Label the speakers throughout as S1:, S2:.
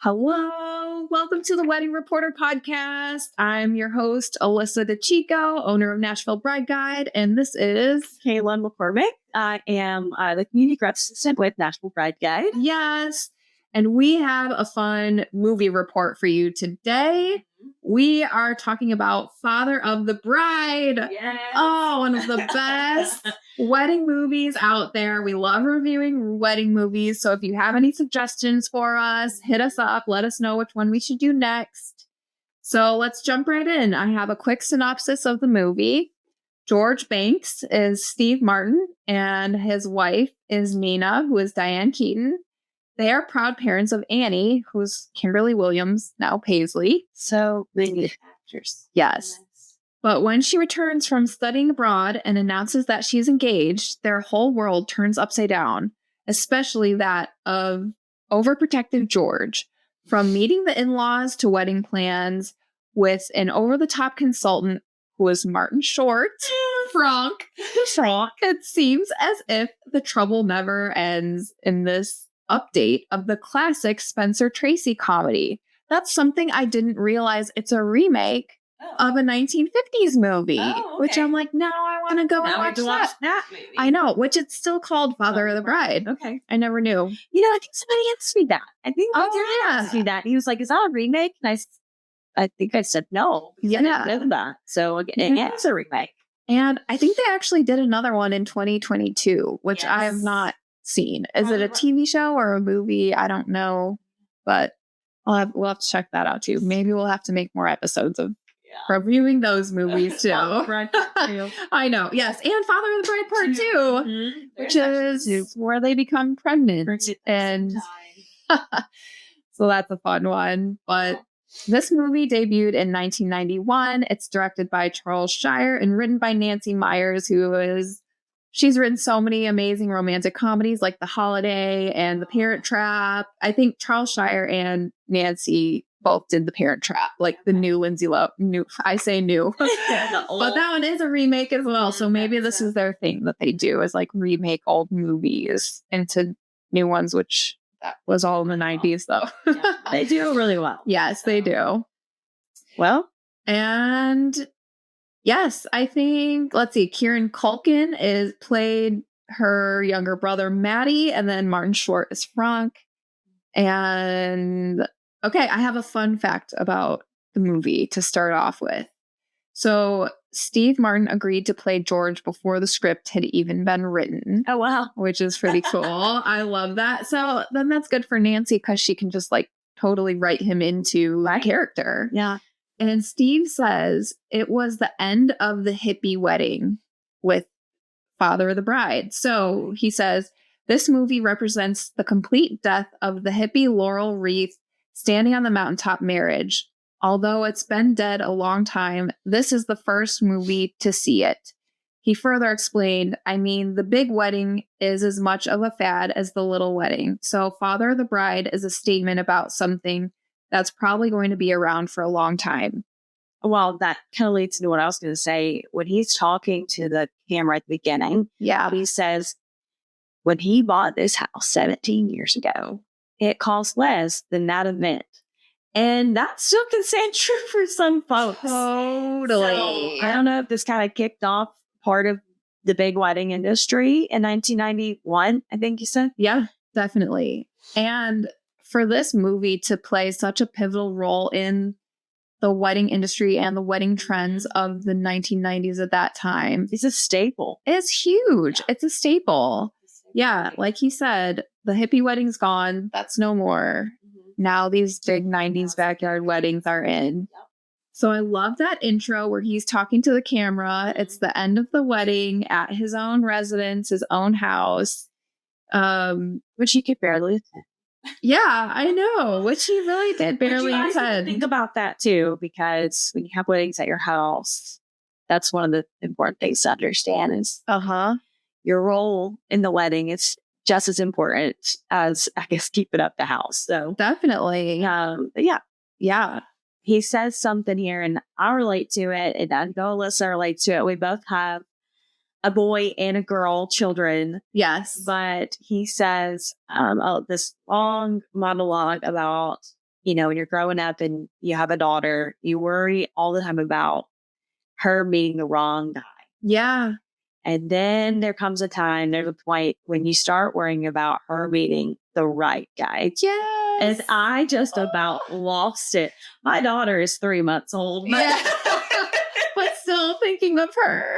S1: Hello, welcome to the Wedding Reporter podcast. I'm your host, Alyssa DeChico, owner of Nashville Bride Guide, and this is
S2: Kayla McCormick. I am the community grad assistant with Nashville Bride Guide.
S1: Yes, and we have a fun movie report for you today. We are talking about Father of the Bride.
S2: Yes.
S1: Oh, one of the best wedding movies out there. We love reviewing wedding movies. So if you have any suggestions for us, hit us up. Let us know which one we should do next. So let's jump right in. I have a quick synopsis of the movie. George Banks is Steve Martin, and his wife is Nina, who is Diane Keaton. They are proud parents of Annie, who's Kimberly Williams, now Paisley.
S2: So many actors.
S1: Yes. But when she returns from studying abroad and announces that she's engaged, their whole world turns upside down, especially that of overprotective George. From meeting the in-laws to wedding plans with an over-the-top consultant who is Martin Short, Frank. It seems as if the trouble never ends in this update of the classic Spencer Tracy comedy. That's something I didn't realize. It's a remake of a 1950s movie, which I'm like, now I want to go and watch that
S2: movie.
S1: I know, which it's still called Father of the Bride.
S2: Okay.
S1: I never knew.
S2: You know, I think somebody asked me that. I think asked me that. He was like, is that a remake? And I think I said no.
S1: Yeah.
S2: I didn't know that. So again, it's a remake.
S1: And I think they actually did another one in 2022, which I have not seen. Is it a TV show or a movie? I don't know, but we'll have to check that out too. Maybe we'll have to make more episodes of reviewing those movies too. I know. Yes. And Father of the Bride Part 2, which is where they become pregnant. And so that's a fun one. But this movie debuted in 1991. It's directed by Charles Shire and written by Nancy Myers, she's written so many amazing romantic comedies like The Holiday and The Parent Trap. I think Charles Shire and Nancy both did The Parent Trap, like the new Lindsay Lohan. I say new. But that one is a remake as well. So maybe this is their thing that they do, is like remake old movies into new ones, which that was all in the 90s though.
S2: They do really well.
S1: Yes, they do.
S2: Well,
S1: and yes, I think, let's see, Kieran Culkin played her younger brother, Maddie, and then Martin Short is Frank. And okay, I have a fun fact about the movie to start off with. So Steve Martin agreed to play George before the script had even been written.
S2: Oh, wow.
S1: Which is pretty cool. I love that. So then that's good for Nancy because she can just like totally write him into that character.
S2: Yeah.
S1: And Steve says it was the end of the hippie wedding with Father of the Bride. So he says, this movie represents the complete death of the hippie laurel wreath standing on the mountaintop marriage. Although it's been dead a long time, this is the first movie to see it. He further explained, I mean, the big wedding is as much of a fad as the little wedding. So Father of the Bride is a statement about something that's probably going to be around for a long time.
S2: Well, that kind of leads to what I was going to say. When he's talking to the camera at the beginning, he says, when he bought this house 17 years ago, it cost less than that event. And that still can stand true for some folks.
S1: Totally.
S2: So, I don't know if this kind of kicked off part of the big wedding industry in 1991, I think you said.
S1: Yeah, definitely. And for this movie to play such a pivotal role in the wedding industry and the wedding trends of the 1990s at that time.
S2: It's a staple.
S1: It's huge. It's a staple. Yeah, like he said, the hippie wedding's gone. That's no more. Now these big 90s backyard weddings are in. So I love that intro where he's talking to the camera. It's the end of the wedding at his own residence, his own house.
S2: Which he could barely attend.
S1: Yeah, I know. Which he really did barely attend.
S2: Think about that too, because when you have weddings at your house, that's one of the important things to understand is your role in the wedding is just as important as, I guess, keeping up the house. So
S1: definitely.
S2: But yeah. He says something here, and I relate to it, and I know Alyssa relates to it. We both have a boy and a girl, children.
S1: Yes.
S2: But he says this long monologue about, when you're growing up and you have a daughter, you worry all the time about her meeting the wrong guy.
S1: Yeah.
S2: And then there's a point when you start worrying about her meeting the right guy.
S1: Yes.
S2: And I just about lost it. My daughter is 3 months old.
S1: But still thinking of her.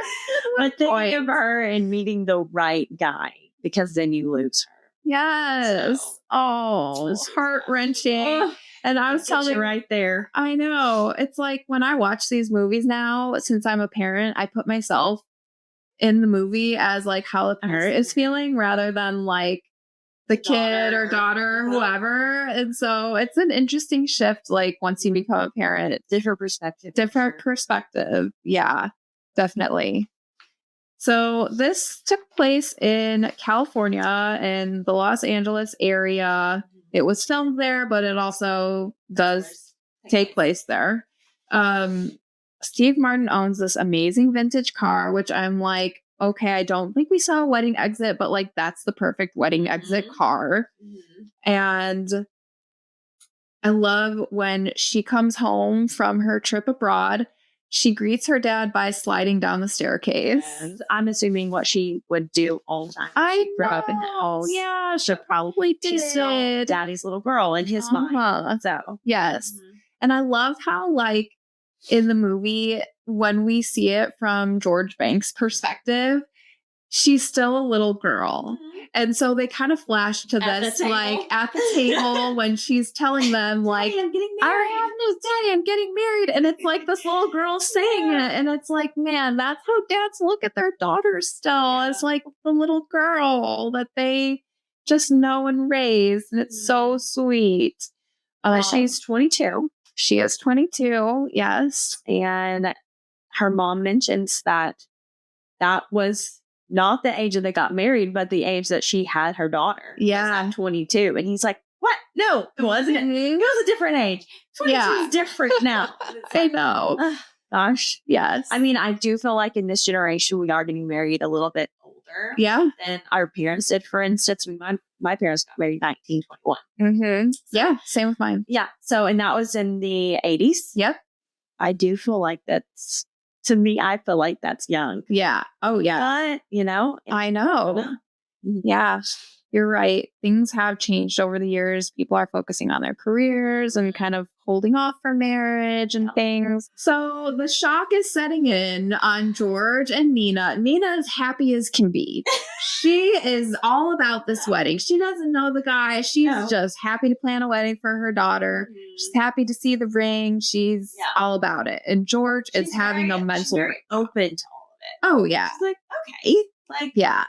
S2: But thinking of her and meeting the right guy, because then you lose her.
S1: Yes. So, it's heart-wrenching. And I was telling you
S2: right there.
S1: I know. It's like when I watch these movies now, since I'm a parent, I put myself in the movie as like how the parent is feeling rather than like the kid or daughter, whoever. And so it's an interesting shift. Like once you become a parent,
S2: Different
S1: perspective. Yeah, definitely. So this took place in California in the Los Angeles area. It was filmed there, but it also does take place there. Steve Martin owns this amazing vintage car, which I'm like, okay, I don't think we saw a wedding exit, but like that's the perfect wedding exit car. And I love when she comes home from her trip abroad. She greets her dad by sliding down the staircase.
S2: Yes. I'm assuming what she would do all the time.
S1: I
S2: grew up in the house.
S1: Yeah, she probably did.
S2: She's still daddy's little girl in his mind. So
S1: yes. And I love how like in the movie, when we see it from George Banks' perspective, she's still a little girl. And so they kind of flash to this, like at the table when she's telling them, like,
S2: I'm getting married.
S1: I have no daddy, I'm getting married. And it's like this little girl saying it. And it's like, man, that's how dads look at their daughters still. It's like the little girl that they just know and raise. And it's so sweet.
S2: She's 22.
S1: She is 22, yes.
S2: And her mom mentions that was not the age that they got married, but the age that she had her daughter.
S1: Yeah.
S2: 22. And he's like, what? No, it wasn't. It was a different age. 22 is different now.
S1: I know.
S2: Gosh.
S1: Yes.
S2: I mean, I do feel like in this generation, we are getting married a little bit older.
S1: Yeah.
S2: Than our parents did. For instance, my parents got married in 1921.
S1: Yeah. Same with mine.
S2: Yeah. So, and that was in the 80s.
S1: Yep.
S2: I do feel like to me, I feel like that's young.
S1: Yeah. Oh, yeah.
S2: But,
S1: I know. Yeah. You're right. Things have changed over the years. People are focusing on their careers and kind of holding off for marriage and things. So the shock is setting in on George and Nina. Nina is happy as can be. She is all about this wedding. She doesn't know the guy. She's just happy to plan a wedding for her daughter. She's happy to see the ring. She's all about it. And George is having a mental
S2: break. Open to all of it.
S1: Oh, yeah.
S2: She's like, okay. Like,
S1: yeah.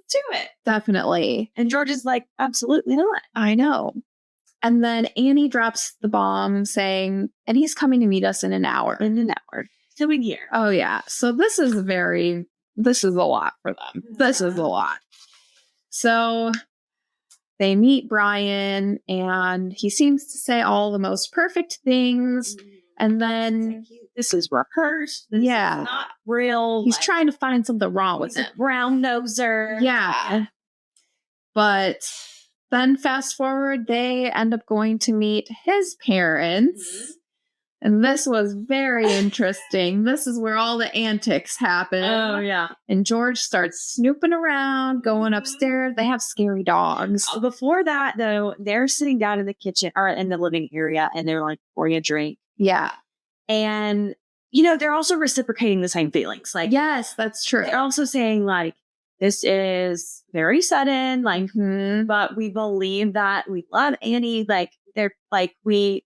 S2: Do it.
S1: Definitely.
S2: And George is like, absolutely not.
S1: I know. And then Annie drops the bomb saying, and he's coming to meet us in an hour.
S2: So a year.
S1: Oh, yeah. So this is a lot for them. This is a lot. So they meet Brian and he seems to say all the most perfect things. And then
S2: this is rehearsed. This is not real.
S1: He's trying to find something wrong with it.
S2: Brown noser.
S1: Yeah. But then fast forward, they end up going to meet his parents. And this was very interesting. This is where all the antics happen.
S2: Oh, yeah.
S1: And George starts snooping around, going upstairs. They have scary dogs.
S2: Before that, though, they're sitting down in the kitchen or in the living area and they're like pouring a drink.
S1: Yeah.
S2: And, they're also reciprocating the same feelings. Like,
S1: yes, that's true.
S2: They're also saying, like, this is very sudden, like, but we believe that we love Annie. Like, they're like, we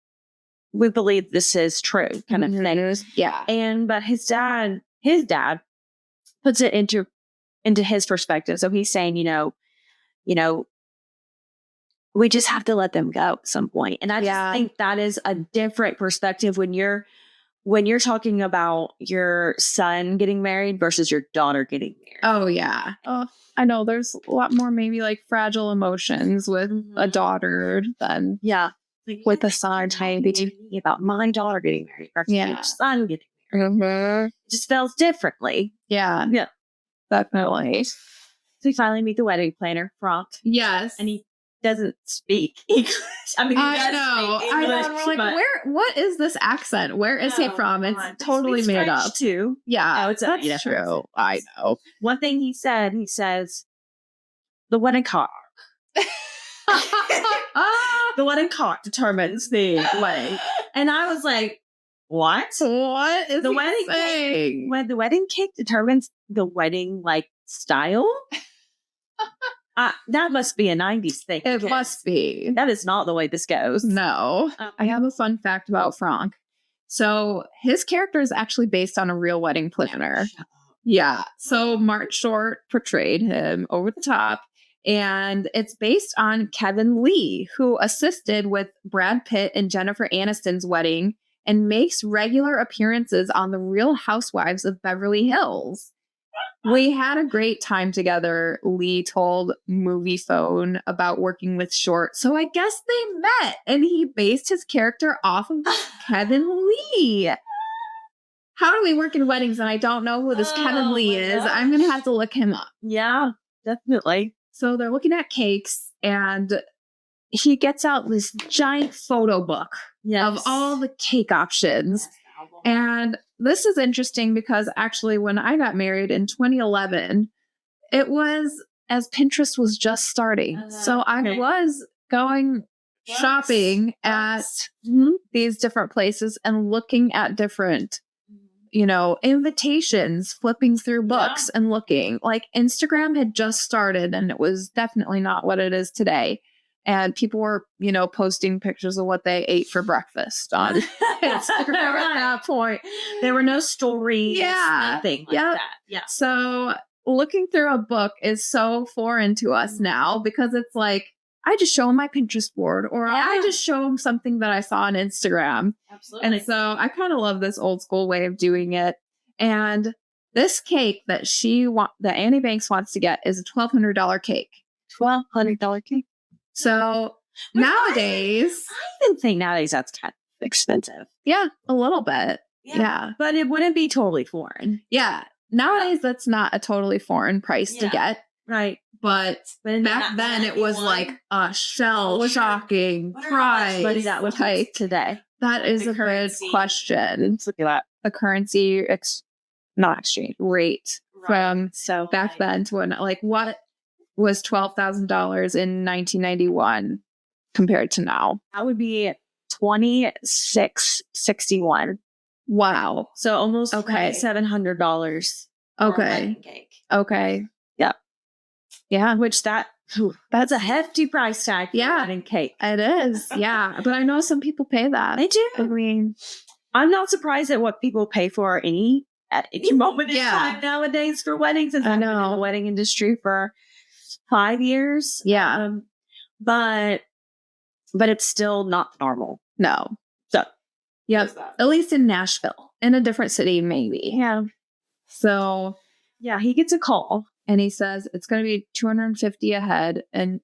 S2: believe this is true kind of thing.
S1: Yeah.
S2: But his dad puts it into his perspective. So he's saying, we just have to let them go at some point. And I just think that is a different perspective when you're talking about your son getting married versus your daughter getting married.
S1: Oh, yeah. Oh, I know there's a lot more maybe like fragile emotions with a daughter than with a son.
S2: Maybe about my daughter getting married versus your son getting married. It just feels differently.
S1: Yeah.
S2: Yeah.
S1: Definitely.
S2: So we finally meet the wedding planner, Frank.
S1: Yes.
S2: And doesn't speak English. I mean,
S1: I know. We're like, what is this accent? Where is he from? It's totally made
S2: French
S1: up.
S2: Too.
S1: Yeah,
S2: That's
S1: true. I know.
S2: One thing he says, the wedding card. The wedding card determines the wedding. And I was like, what?
S1: What is
S2: the wedding
S1: saying?
S2: When the wedding cake determines the wedding style? That must be a 90s thing.
S1: It must be.
S2: That is not the way this goes.
S1: No. I have a fun fact about Franck. So his character is actually based on a real wedding planner. Yeah. So Martin Short portrayed him over the top. And it's based on Kevin Lee, who assisted with Brad Pitt and Jennifer Aniston's wedding and makes regular appearances on The Real Housewives of Beverly Hills. We had a great time together, Lee told Movie Phone about working with Short. So I guess they met, and he based his character off of Kevin Lee. How do we work in weddings and I don't know who this Kevin Lee is? Gosh. I'm going to have to look him up.
S2: Yeah, definitely.
S1: So they're looking at cakes, and he gets out this giant photo book of all the cake options. And this is interesting because actually when I got married in 2011, it was as Pinterest was just starting. So I was going shopping at these different places and looking at different, invitations, flipping through books and looking. Like Instagram had just started and it was definitely not what it is today. And people were, posting pictures of what they ate for breakfast on Instagram at that point.
S2: There were no stories, nothing like that. Yeah.
S1: So looking through a book is so foreign to us now because it's like, I just show them my Pinterest board or I just show them something that I saw on Instagram.
S2: Absolutely.
S1: And so I kind of love this old school way of doing it. And this cake that that Annie Banks wants to get is a $1,200 cake.
S2: $1,200 cake.
S1: So nowadays,
S2: I even think nowadays that's kind of expensive.
S1: Yeah, a little bit. Yeah.
S2: But it wouldn't be totally foreign.
S1: Yeah. Nowadays, that's not a totally foreign price to get.
S2: Right.
S1: But back then, it was like a shell-shocking price.
S2: What is that look like today?
S1: That is a good question.
S2: Let's look at that.
S1: The currency, not exchange, rate from back then to when, what was $12,000 in 1991 compared to now?
S2: That would be $2,661.
S1: Wow.
S2: So almost $700.
S1: Okay. Okay.
S2: Yep.
S1: Yeah.
S2: Which that's a hefty price tag for a wedding cake.
S1: It is. Yeah. But I know some people pay that.
S2: They do.
S1: I mean,
S2: I'm not surprised at what people pay for at any moment in time nowadays for weddings. I know. In the wedding industry for 5 years.
S1: Yeah.
S2: But it's still not normal.
S1: No.
S2: So,
S1: yep. At least in Nashville. In a different city, maybe.
S2: Yeah.
S1: So,
S2: yeah, he gets a call
S1: and he says it's going to be $250 a head. And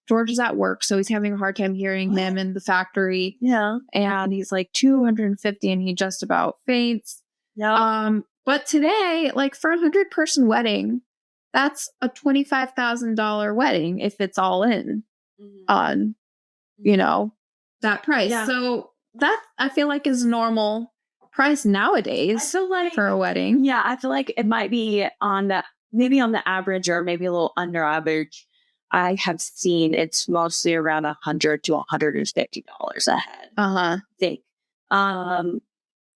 S1: George is at work, so he's having a hard time hearing him in the factory.
S2: Yeah.
S1: And he's like $250 and he just about faints.
S2: Yeah.
S1: But today, for a 100-person wedding, that's a $25,000 wedding if it's all in on, that price. Yeah. So that I feel like is normal price nowadays. So for a wedding.
S2: Yeah, I feel like it might be maybe on the average or maybe a little under average. I have seen it's mostly around $100 to $150 a head.
S1: I
S2: think.
S1: And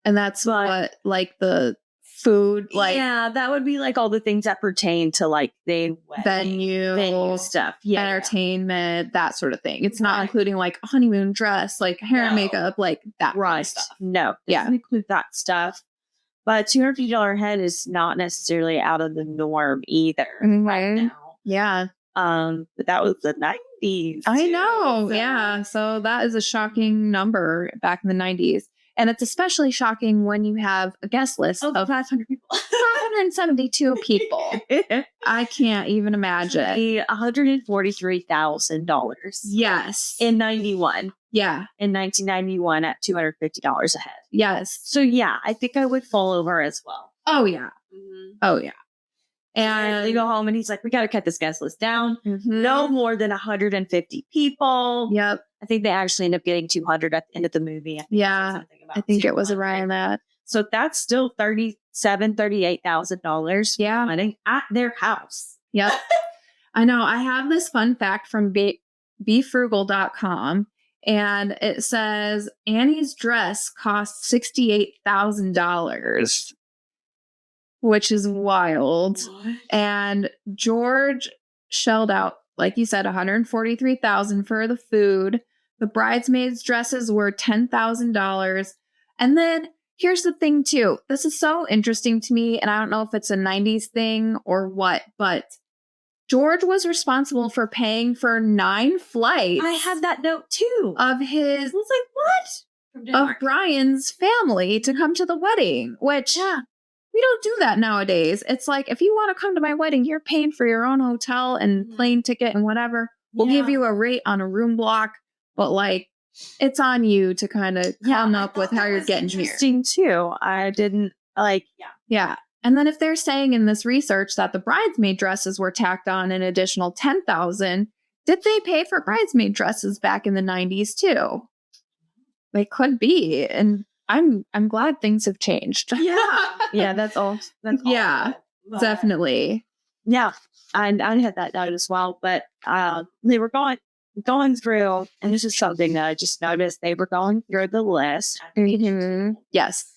S1: that's what the food,
S2: that would be all the things that pertain to the
S1: venue
S2: stuff,
S1: entertainment, that sort of thing. It's not including a honeymoon dress, hair and makeup, that
S2: right
S1: stuff.
S2: No, doesn't include that stuff. But $250 head is not necessarily out of the norm either. Right now.
S1: Yeah.
S2: But that was the 90s.
S1: I know. Yeah. So that is a shocking number back in the 90s. And it's especially shocking when you have a guest list of
S2: 500 people.
S1: 572 people. I can't even imagine.
S2: $143,000.
S1: Yes.
S2: In 91.
S1: Yeah.
S2: In 1991 at $250 a head.
S1: Yes.
S2: So yeah, I think I would fall over as well.
S1: Oh yeah. Oh yeah.
S2: And they go home and he's like, we got to cut this guest list down. No more than 150 people.
S1: Yep.
S2: I think they actually end up getting 200 at the end of the movie.
S1: I think it was around that.
S2: So that's still $38,000.
S1: Yeah.
S2: Wedding at their house.
S1: Yep. I know. I have this fun fact from BeFrugal.com, and it says Annie's dress cost $68,000, which is wild.
S2: What?
S1: And George shelled out, like you said, $143,000 for the food. The bridesmaids' dresses were $10,000. And then here's the thing, too. This is so interesting to me, and I don't know if it's a 90s thing or what, but George was responsible for paying for 9 flights.
S2: I had that note, too.
S1: Of his...
S2: I was like, what?
S1: Of Brian's family to come to the wedding, which...
S2: Yeah.
S1: We don't do that nowadays. It's like, if you want to come to my wedding, you're paying for your own hotel and plane ticket and whatever. We'll give you a rate on a room block, but like, it's on you to kind of come up with how you're getting here.
S2: Interesting too. I didn't like,
S1: Yeah. And then if they're saying in this research that the bridesmaid dresses were tacked on an additional $10,000, did they pay for bridesmaid dresses back in the 90s too? They could be. And I'm glad things have changed.
S2: Yeah, that's all.
S1: Yeah, definitely.
S2: Yeah, I had that note as well. But they were going through, and this is something that I just noticed. They were going through the list.
S1: Yes,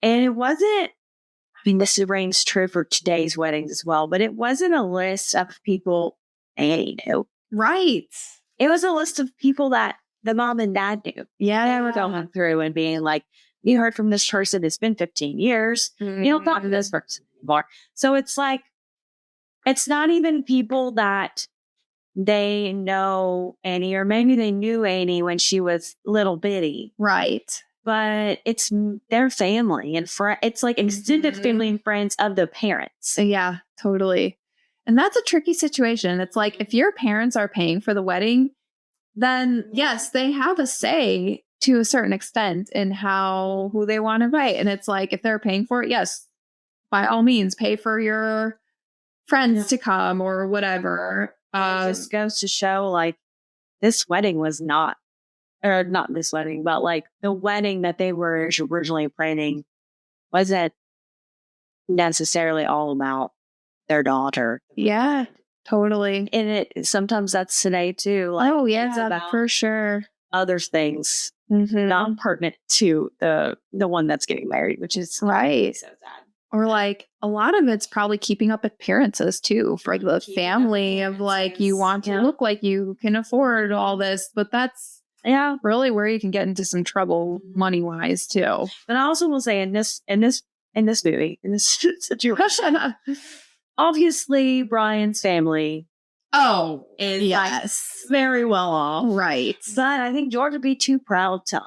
S2: and it wasn't. I mean, this rings true for today's weddings as well. But it wasn't a list of people they knew.
S1: Right.
S2: It was a list of people that the mom and dad knew. Yeah, they were going through and being like, you heard from this person. It's been 15 years. You don't talk to this person anymore. So it's like, it's not even people that they know Annie, or maybe they knew Annie when she was little bitty.
S1: Right.
S2: But it's their family and it's like extended family and friends of the parents.
S1: Yeah, totally. And that's a tricky situation. It's like, if your parents are paying for the wedding, then yes, they have a say to a certain extent in who they want to invite. And it's like, if they're paying for it, yes, by all means, pay for your friends to come or whatever.
S2: It just goes to show, like, this wedding was not this wedding, but like the wedding that they were originally planning wasn't necessarily all about their daughter.
S1: Yeah. Totally.
S2: And sometimes that's today too. Like,
S1: oh, yeah, for sure.
S2: Other things not pertinent to the one that's getting married, which is
S1: right.
S2: So sad.
S1: Or like, a lot of it's probably keeping up appearances too for the family of like, you want to look like you can afford all this, but that's really where you can get into some trouble money wise too.
S2: But I also will say in this movie, in this situation, obviously, Brian's family is like very well off.
S1: Right.
S2: But I think George would be too proud to.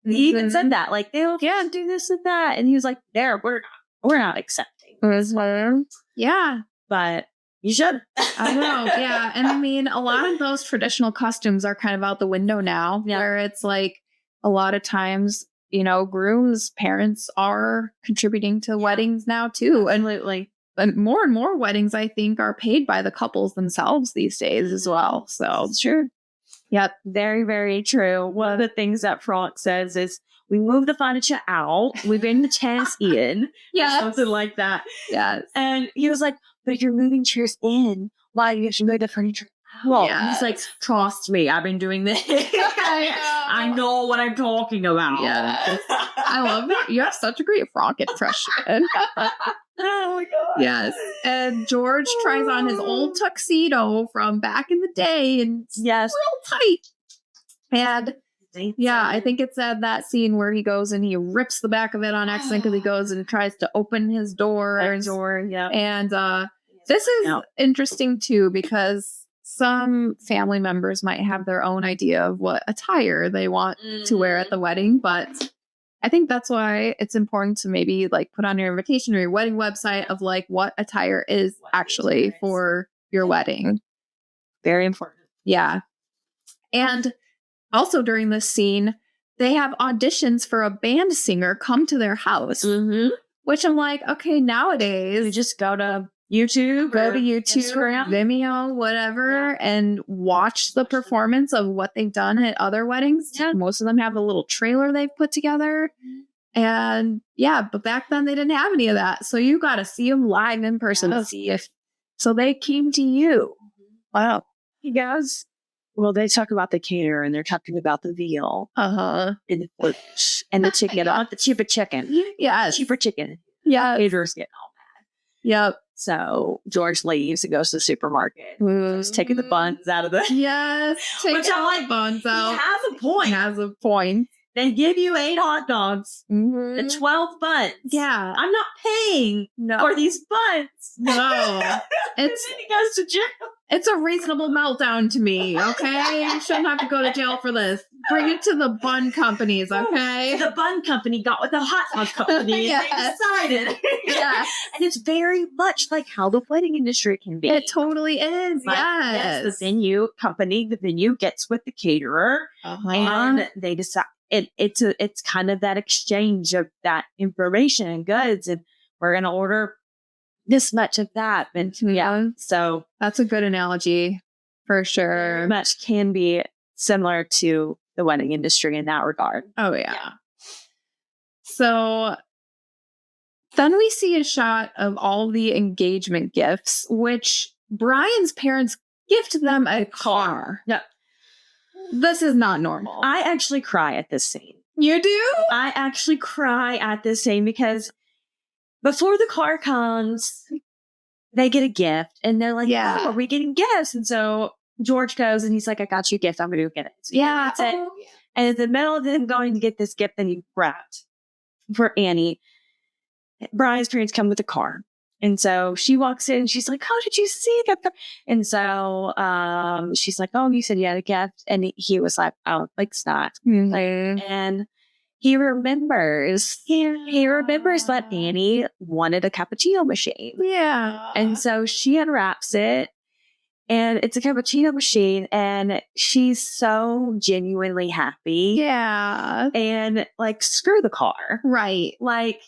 S2: He even said that. Like, they can't do this and that. And he was like, we're not accepting.
S1: Yeah.
S2: But you should.
S1: I know. Yeah. And I mean, a lot of those traditional costumes are kind of out the window now, where it's like a lot of times, groom's parents are contributing to weddings now too.
S2: Absolutely.
S1: And more weddings, I think, are paid by the couples themselves these days as well. So
S2: it's true.
S1: Yep.
S2: Very, very true. One of the things that Frank says is, we move the furniture out, we bring the chairs in.
S1: Yeah.
S2: Something like that.
S1: Yes.
S2: And he was like, but if you're moving chairs in, why do you have to move the furniture out?
S1: Yes.
S2: He's like, trust me, I've been doing this. I know what I'm talking about.
S1: Yes. I love it. You have such a great Frank impression.
S2: Oh my God.
S1: Yes. And George tries on his old tuxedo from back in the day, and it's real tight. And I think it's at that scene where he goes and he rips the back of it on accident because he goes and tries to open his door. And this is interesting too, because some family members might have their own idea of what attire they want to wear at the wedding, but I think that's why it's important to maybe like put on your invitation or your wedding website of like what attire is actually for your wedding.
S2: Very important.
S1: Yeah. And also during this scene, they have auditions for a band singer come to their house, which I'm like, okay, nowadays
S2: you just go to YouTube.
S1: Go to YouTube,
S2: Instagram.
S1: Vimeo, whatever, and watch the performance of what they've done at other weddings.
S2: Yeah.
S1: Most of them have a little trailer they've put together. And yeah, but back then they didn't have any of that. So you got to see them live in person to see if. So they came to you. Wow.
S2: You guys. Well, they talk about the caterer and they're talking about the veal. And the fish and the chicken. I want the cheaper chicken.
S1: Yeah.
S2: Cheaper chicken.
S1: Yeah.
S2: Caterers getting all mad.
S1: Yep.
S2: So George leaves and goes to the supermarket. He's taking the buns out of the.
S1: Yes.
S2: Which I like.
S1: Buns out.
S2: He has a point.
S1: He has a point.
S2: They give you 8 hot dogs and 12 buns.
S1: Yeah.
S2: I'm not paying for these buns.
S1: No.
S2: Then he goes to jail.
S1: It's a reasonable meltdown to me, okay? You shouldn't have to go to jail for this. Bring it to the bun companies, okay?
S2: The bun company got with the hot dog company and they decided.
S1: Yeah.
S2: And it's very much like how the wedding industry can be.
S1: It totally is,
S2: Like,
S1: yes.
S2: The venue company, the venue gets with the caterer and they decide. It's kind of that exchange of that information and goods, and we're going to order this much of that. And so
S1: that's a good analogy for sure.
S2: Much can be similar to the wedding industry in that regard.
S1: Oh, yeah. So then we see a shot of all the engagement gifts, which Brian's parents gift them a car.
S2: Yeah.
S1: This is not normal.
S2: I actually cry at this scene.
S1: You do?
S2: I actually cry at this scene because before the car comes, they get a gift and they're like,
S1: yeah,
S2: oh, are we getting gifts? And so George goes and he's like, I got you a gift. I'm going to go get it. So
S1: yeah.
S2: And in the middle of them going to get this gift that he wrapped for Annie, Brian's parents come with a car. And so she walks in and she's like, oh, did you see that? And so she's like, oh, you said you had a gift. And he was like, oh, like, it's not.
S1: Mm-hmm.
S2: And he remembers that Annie wanted a cappuccino machine.
S1: Yeah.
S2: And so she unwraps it and it's a cappuccino machine and she's so genuinely happy.
S1: Yeah.
S2: And like, screw the car.
S1: Right.
S2: Like,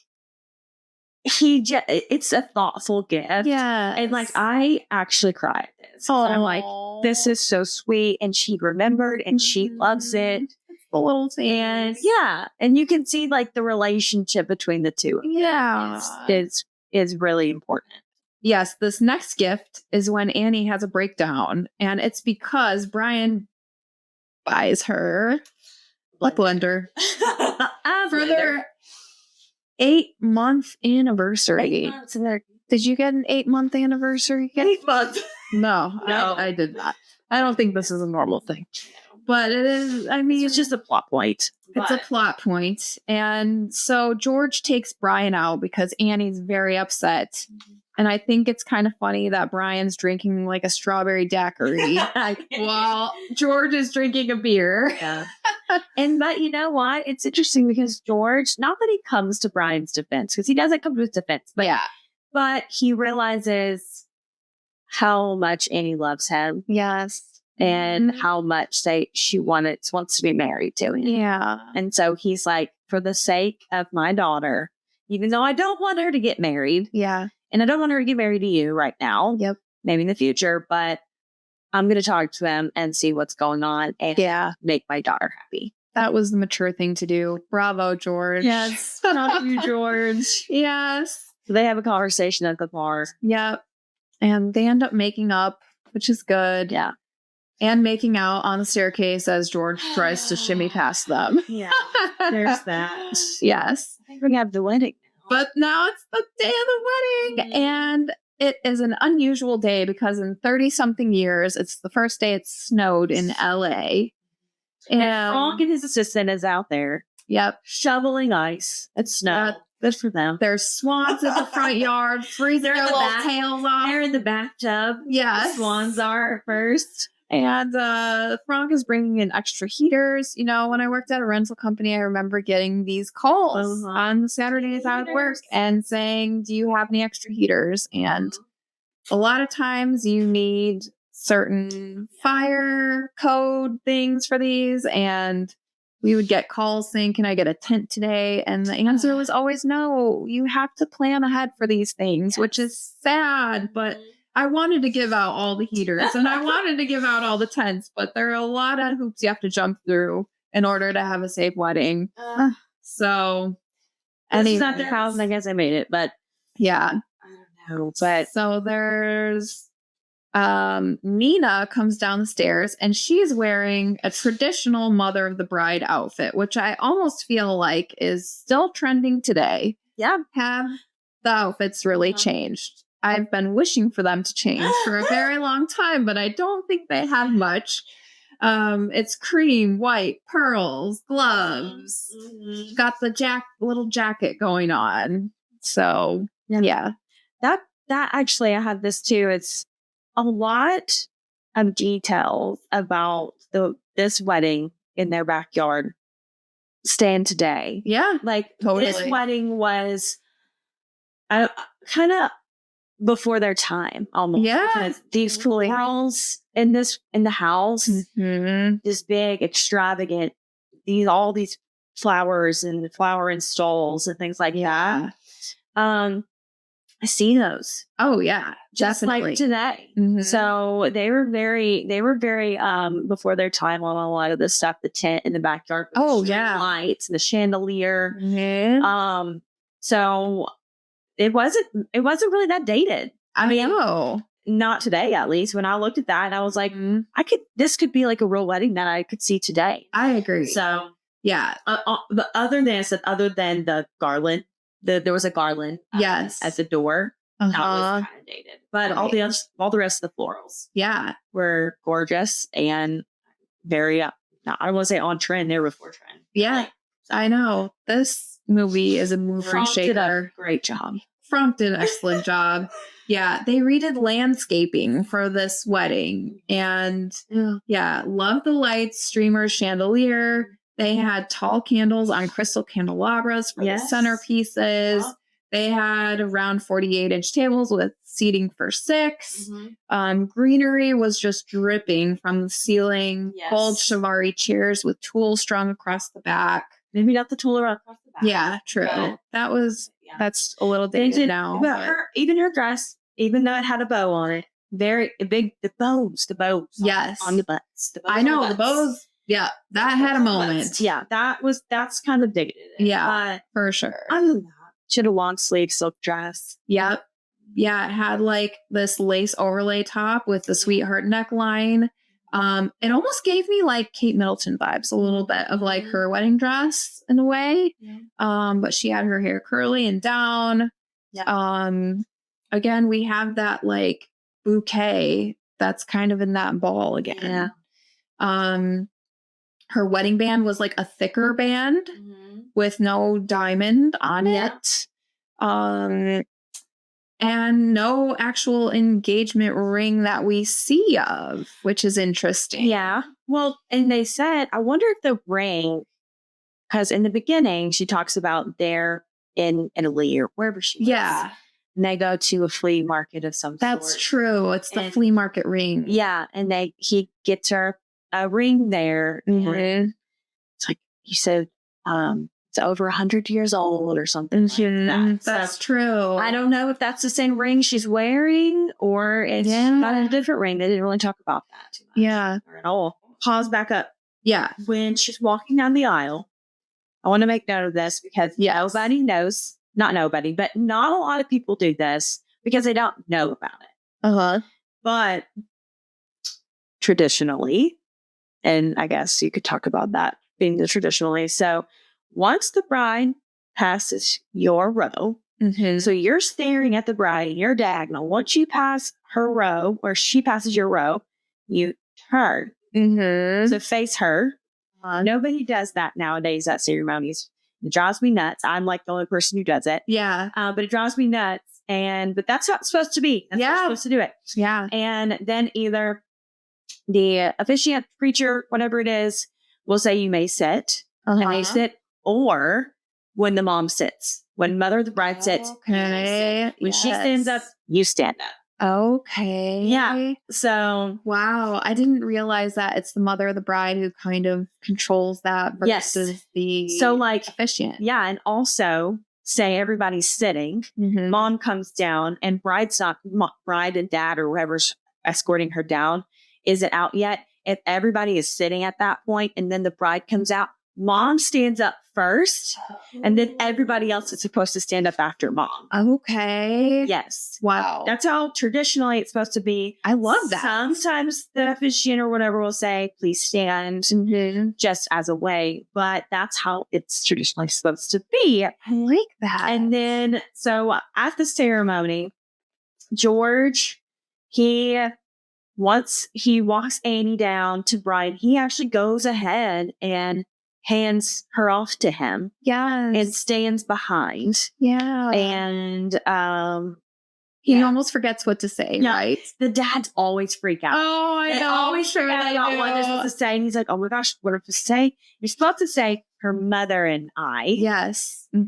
S2: it's a thoughtful gift.
S1: Yeah.
S2: And like, I actually cried at this.
S1: Oh,
S2: I'm like, this is so sweet. And she remembered and she loves it.
S1: The little thing.
S2: And yeah. And you can see like the relationship between the two.
S1: Yeah.
S2: Is really important.
S1: Yes. This next gift is when Annie has a breakdown. And it's because Brian buys her a blender for their 8-month anniversary.
S2: 8 months in there.
S1: Did you get an 8-month anniversary?
S2: 8 months.
S1: No. I did not. I don't think this is a normal thing. But it is, I mean,
S2: it's just a plot point.
S1: It's a plot point. And so George takes Brian out because Annie's very upset. Mm-hmm. And I think it's kind of funny that Brian's drinking like a strawberry daiquiri while George is drinking a beer.
S2: Yeah. But you know what? It's interesting because George, not that he comes to Brian's defense, because he doesn't come to his defense, but he realizes how much Annie loves him.
S1: Yes.
S2: And how much she wants to be married to him.
S1: Yeah.
S2: And so he's like, for the sake of my daughter, even though I don't want her to get married.
S1: Yeah.
S2: And I don't want her to get married to you right now.
S1: Yep.
S2: Maybe in the future, but I'm going to talk to them and see what's going on and make my daughter happy.
S1: That was the mature thing to do. Bravo, George.
S2: Yes. Not you, George.
S1: Yes.
S2: So they have a conversation at the bar.
S1: Yep. And they end up making up, which is good.
S2: Yeah.
S1: And making out on the staircase as George tries to shimmy past them.
S2: Yeah. There's that.
S1: Yes.
S2: We're going to have the wedding.
S1: But now it's the day of the wedding. And it is an unusual day because in 30-something years, it's the first day it's snowed in LA.
S2: And Frank and his assistant is out there.
S1: Yep.
S2: Shoveling ice and snow. Good for them.
S1: There's swans in the front yard, freezing their little tails off.
S2: They're in the bathtub.
S1: Yes.
S2: The swans are at first.
S1: And Frank is bringing in extra heaters. You know, when I worked at a rental company, I remember getting these calls on the Saturdays I would work and saying, do you have any extra heaters? And a lot of times you need certain fire code things for these. And we would get calls saying, can I get a tent today? And the answer was always no. You have to plan ahead for these things, which is sad. But I wanted to give out all the heaters and I wanted to give out all the tents, but there are a lot of hoops you have to jump through in order to have a safe wedding. So,
S2: anyway, it's not their house, and I guess I made it, but
S1: yeah.
S2: I don't know. But
S1: so there's Nina comes down the stairs and she's wearing a traditional mother of the bride outfit, which I almost feel like is still trending today.
S2: Yeah.
S1: Have the outfits really changed? I've been wishing for them to change for a very long time, but I don't think they have much. It's cream, white, pearls, gloves, got the little jacket going on. So yeah.
S2: That actually, I have this too. It's a lot of details about this wedding in their backyard stand today.
S1: Yeah.
S2: Like
S1: totally.
S2: This wedding was kind of before their time almost.
S1: Yeah.
S2: Because these florals in the house, this big, extravagant, all these flowers and flower installs and things like that. I see those.
S1: Oh yeah,
S2: just
S1: definitely.
S2: like today. So they were very before their time on a lot of this stuff. The tent in the backyard.
S1: Oh yeah,
S2: lights and the chandelier. So it wasn't really that dated. I mean, not today at least. When I looked at that, I was like, this could be like a real wedding that I could see today.
S1: I agree.
S2: So yeah, but other than the garland. There was a garland at the door. That was kind of dated. But all the rest of the florals were gorgeous and very, I don't want to say on trend, they were before trend.
S1: Yeah, I know. This movie is a movie shaker.
S2: Great job.
S1: Frump did an excellent job. Yeah, they redid landscaping for this wedding. And love the lights, streamers, chandelier. They had tall candles on crystal candelabras for the centerpieces. They had around 48-inch tables with seating for 6. Greenery was just dripping from the ceiling. Gold chivalry chairs with tulle strung across the back.
S2: Maybe not the tulle across the back.
S1: Yeah, true. But that's a little dated now.
S2: But even her dress, even though it had a bow on it, very big. The bows.
S1: Yes.
S2: On the butts.
S1: I know the bows. Yeah, that had a moment.
S2: Yeah, that's kind of digging it.
S1: Yeah, for sure.
S2: I don't know. She had a long sleeve silk dress.
S1: Yep. Yeah, it had like this lace overlay top with the sweetheart neckline. It almost gave me like Kate Middleton vibes, a little bit of like her wedding dress in a way. But she had her hair curly and down. Again, we have that like bouquet that's kind of in that ball again. Her wedding band was like a thicker band with no diamond on it. And no actual engagement ring that we see of, which is interesting.
S2: Yeah. Well, and they said, I wonder if the ring, because in the beginning, she talks about they're in Italy or wherever she was.
S1: Yeah.
S2: And they go to a flea market of some sort.
S1: That's true. It's the flea market ring.
S2: Yeah. And he gets her a ring there. It's like, you said, it's over 100 years old or something like that.
S1: That's true.
S2: I don't know if that's the same ring she's wearing or it's not a different ring. They didn't really talk about that too much.
S1: Yeah.
S2: Or at all. Pause back up.
S1: Yeah.
S2: When she's walking down the aisle, I want to make note of this because nobody knows, not nobody, but not a lot of people do this because they don't know about it. But traditionally, and I guess you could talk about that being the traditionally. So once the bride passes your row, so you're staring at the bride in your diagonal. Once you pass her row or she passes your row, you turn. So face her. Nobody does that nowadays at ceremonies. It drives me nuts. I'm like the only person who does it.
S1: Yeah.
S2: But it drives me nuts. But that's how it's supposed to be. That's how you're supposed to do it.
S1: Yeah.
S2: And then either the officiant, preacher, whatever it is, will say you may sit. And they sit. Or when the mom sits. When mother of the bride sits.
S1: Okay.
S2: When she stands up, you stand up.
S1: Okay.
S2: Yeah. So,
S1: wow. I didn't realize that it's the mother of the bride who kind of controls that versus the officiant.
S2: Yeah. And also, say everybody's sitting, mom comes down, and bride and dad or whoever's escorting her down isn't out yet. If everybody is sitting at that point and then the bride comes out, mom stands up first, and then everybody else is supposed to stand up after mom.
S1: Okay.
S2: Yes.
S1: Wow.
S2: That's how traditionally it's supposed to be.
S1: I love that.
S2: Sometimes the officiant or whatever will say, please stand, just as a way, but that's how it's traditionally supposed to be.
S1: I like that.
S2: And then, so at the ceremony, George, once he walks Annie down to bride, he actually goes ahead and hands her off to him.
S1: Yes.
S2: And stands behind.
S1: Yeah.
S2: And
S1: he almost forgets what to say, right?
S2: The dads always freak out.
S1: Oh, I know.
S2: Always freak out about what they're supposed to say. And he's like, oh my gosh, what are we supposed to say? You're supposed to say her mother and I.
S1: Yes.
S2: Or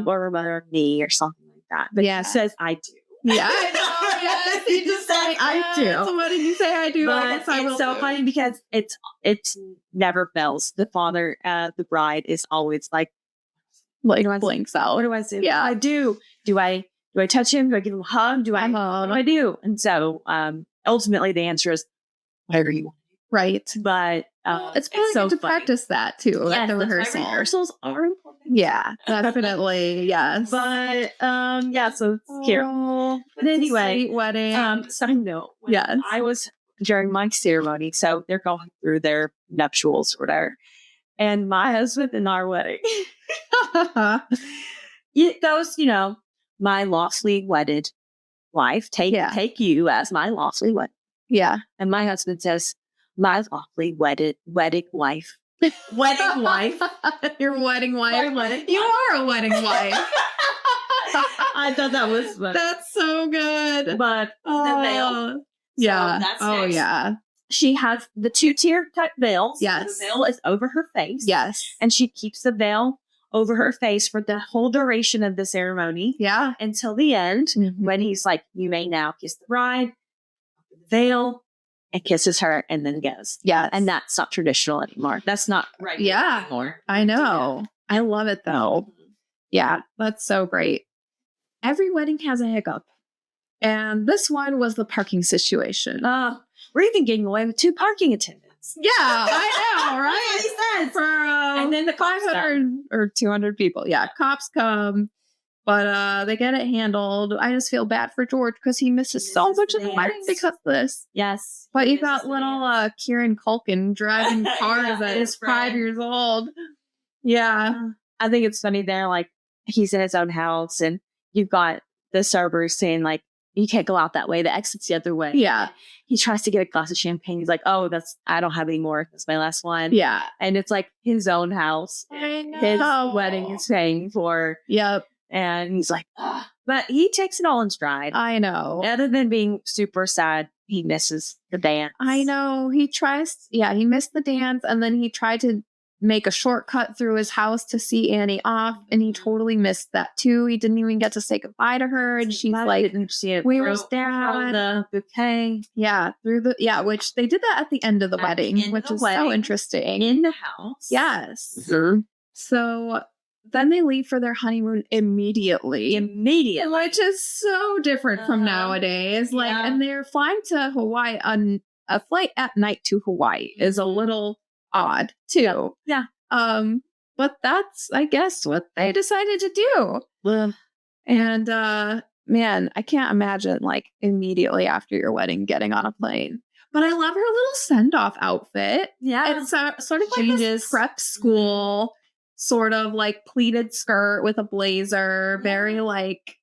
S2: her mother and me or something like that. But he says, I do.
S1: Yeah, I know. Yes, he just say I do. So what did you say? I do.
S2: But it's so funny because it's never fails. The father, the bride is always like
S1: blinks out.
S2: What do I say?
S1: Yeah,
S2: I do. Do I touch him? Do I give him a hug? What do I do? And so ultimately the answer is whatever you want.
S1: Right.
S2: But
S1: it's really good to practice that too at the rehearsal.
S2: Rehearsals are important.
S1: Yeah, definitely. Yes.
S2: But so it's cute. But anyway,
S1: sweet wedding.
S2: Side note.
S1: Yes.
S2: I was during my ceremony, so they're going through their nuptials or whatever. And my husband in our wedding, it goes, my lawfully wedded wife, take you as my lawfully wedded.
S1: Yeah.
S2: And my husband says, my lawfully wedding wife. Wedding wife.
S1: Your wedding wife.
S2: You
S1: are a wedding wife.
S2: I thought that was funny.
S1: That's so good.
S2: But the veil.
S1: Yeah.
S2: So that's
S1: nice. Yeah.
S2: She has the 2-tier type veils.
S1: Yes.
S2: The veil is over her face.
S1: Yes.
S2: And she keeps the veil over her face for the whole duration of the ceremony.
S1: Yeah.
S2: Until the end, when he's like, you may now kiss the bride, the veil, and kisses her, and then goes.
S1: Yeah.
S2: And that's not traditional anymore. That's not right anymore.
S1: I know. I love it though. Yeah. That's so great. Every wedding has a hiccup. And this one was the parking situation.
S2: We're even getting away with 2 parking attendants.
S1: Yeah, I know, right? For
S2: and then the
S1: 500 or 200 people. Yeah, cops come, but they get it handled. I just feel bad for George because he misses so much of the wedding because of this.
S2: Yes.
S1: But you got little Kieran Culkin driving cars that is 5 years old. Yeah.
S2: I think it's funny there, like, he's in his own house and you've got the servers saying, like, you can't go out that way. The exit's the other way.
S1: Yeah.
S2: He tries to get a glass of champagne. He's like, oh, I don't have any more. That's my last one.
S1: Yeah.
S2: And it's like his own house.
S1: I know.
S2: His wedding is paying for.
S1: Yep.
S2: And he's like, ugh. But he takes it all in stride.
S1: I know.
S2: Other than being super sad, he misses the dance.
S1: I know. He missed the dance and then he tried to make a shortcut through his house to see Annie off, and he totally missed that too. He didn't even get to say goodbye to her, and she's like,
S2: didn't see it.
S1: Where's Dad?
S2: The bouquet.
S1: Yeah, which they did that at the end of the wedding, which is so interesting.
S2: In the house.
S1: Yes.
S2: Mm-hmm.
S1: So then they leave for their honeymoon immediately, which is so different from nowadays. And they're flying to Hawaii on a flight at night to Hawaii is a little odd too.
S2: Yeah.
S1: But that's, I guess, what they decided to do. And man, I can't imagine like immediately after your wedding getting on a plane. But I love her little send-off outfit.
S2: Yeah.
S1: It's sort of like this prep school, sort of like pleated skirt with a blazer, very like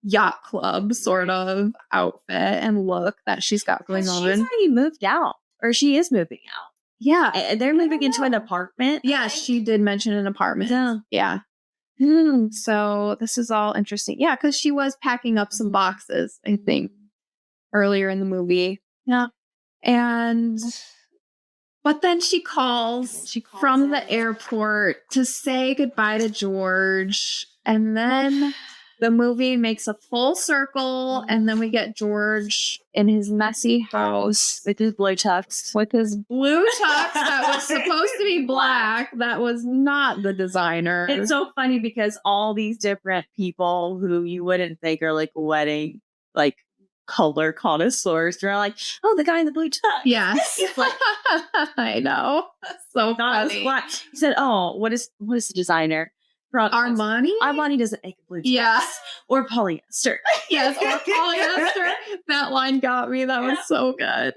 S1: yacht club sort of outfit and look that she's got going on.
S2: She's already moved out, or she is moving out.
S1: Yeah.
S2: They're moving into an apartment.
S1: Yeah, she did mention an apartment. Yeah. So this is all interesting. Yeah, because she was packing up some boxes, I think, earlier in the movie.
S2: Yeah.
S1: But then she calls from the airport to say goodbye to George. And then the movie makes a full circle, and then we get George in his messy house
S2: with his blue tux.
S1: That was supposed to be black. That was not the designer.
S2: It's so funny because all these different people who you wouldn't think are like wedding, like color connoisseurs, they're like, oh, the guy in the blue tux.
S1: Yes.
S2: Like,
S1: I know. So
S2: not
S1: funny.
S2: black. He said, oh, what is the designer?
S1: Armani?
S2: Armani doesn't make a blue tux.
S1: Yeah.
S2: Or polyester.
S1: Yes, or polyester. That line got me. That was so good.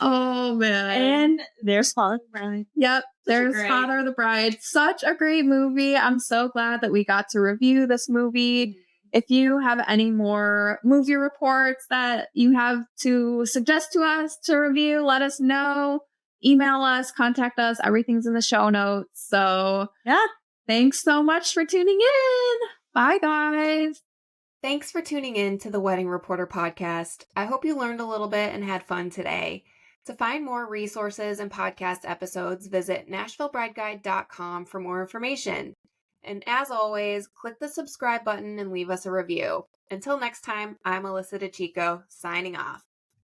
S1: Oh, man.
S2: And there's Father of the Bride.
S1: Yep. There's Father of the Bride. Such a great movie. I'm so glad that we got to review this movie. If you have any more movie reports that you have to suggest to us to review, let us know. Email us, contact us. Everything's in the show notes. So,
S2: yeah.
S1: Thanks so much for tuning in. Bye, guys.
S3: Thanks for tuning in to the Wedding Reporter podcast. I hope you learned a little bit and had fun today. To find more resources and podcast episodes, visit NashvilleBrideGuide.com for more information. And as always, click the subscribe button and leave us a review. Until next time, I'm Alyssa DeChico, signing off.